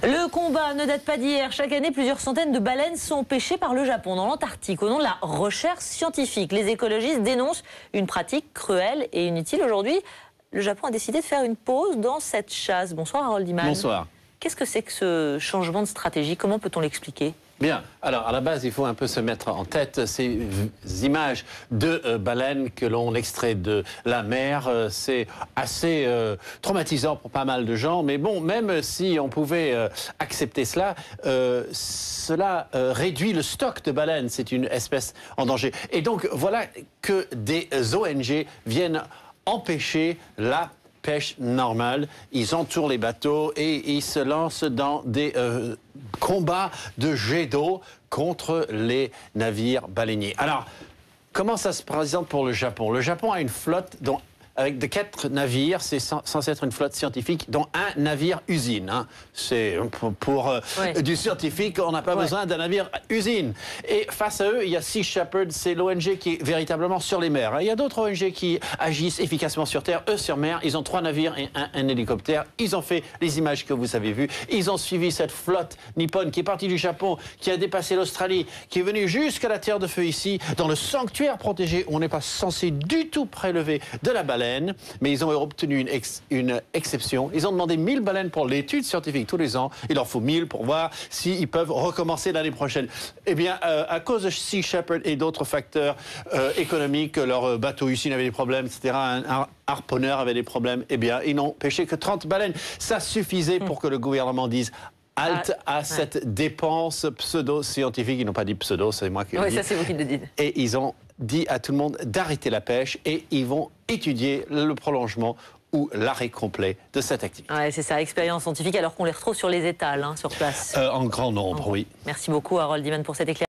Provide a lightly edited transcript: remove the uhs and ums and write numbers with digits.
Le combat ne date pas d'hier. Chaque année, plusieurs centaines de baleines sont pêchées par le Japon dans l'Antarctique au nom de la recherche scientifique. Les écologistes dénoncent une pratique cruelle et inutile. Aujourd'hui, le Japon a décidé de faire une pause dans cette chasse. Bonsoir Harold Iman. Bonsoir. Qu'est-ce que c'est que ce changement de stratégie? Comment peut-on l'expliquer? Bien, alors à la base, il faut un peu se mettre en tête ces images de baleines que l'on extrait de la mer. C'est assez traumatisant pour pas mal de gens, mais bon, même si on pouvait accepter cela, cela réduit le stock de baleines. C'est une espèce en danger. Et donc, voilà que des ONG viennent empêcher la pêche normale. Ils entourent les bateaux et ils se lancent dans des combats de jets d'eau contre les navires baleiniers. Alors, comment ça se présente pour le Japon? Le Japon a une flotte avec de 4 navires, c'est censé être une flotte scientifique, dont un navire-usine. Hein. C'est pour du scientifique, on n'a pas besoin d'un navire-usine. Et face à eux, il y a Sea Shepherd, c'est l'ONG qui est véritablement sur les mers. Il y a d'autres ONG qui agissent efficacement sur terre, eux sur mer. Ils ont 3 navires et un hélicoptère. Ils ont fait les images que vous avez vues. Ils ont suivi cette flotte nippone qui est partie du Japon, qui a dépassé l'Australie, qui est venue jusqu'à la Terre de Feu ici, dans le sanctuaire protégé où on n'est pas censé du tout prélever de la baleine. Mais ils ont obtenu une exception. Ils ont demandé 1000 baleines pour l'étude scientifique tous les ans. Il leur faut 1000 pour voir s'ils peuvent recommencer l'année prochaine. Eh bien, à cause de Sea Shepherd et d'autres facteurs économiques, leur bateau usine avait des problèmes, etc., un harponneur avait des problèmes, eh bien, ils n'ont pêché que 30 baleines. Ça suffisait pour que le gouvernement dise halte à cette dépense pseudo-scientifique. Ils n'ont pas dit pseudo, c'est moi qui le dis. Oui, ça c'est vous qui le dites. Et ils ont dit à tout le monde d'arrêter la pêche et ils vont étudier le prolongement ou l'arrêt complet de cette activité. Ouais, c'est ça, expérience scientifique, alors qu'on les retrouve sur les étals, hein, sur place. En grand nombre, oui. Merci beaucoup Harold Iman pour cette éclairage.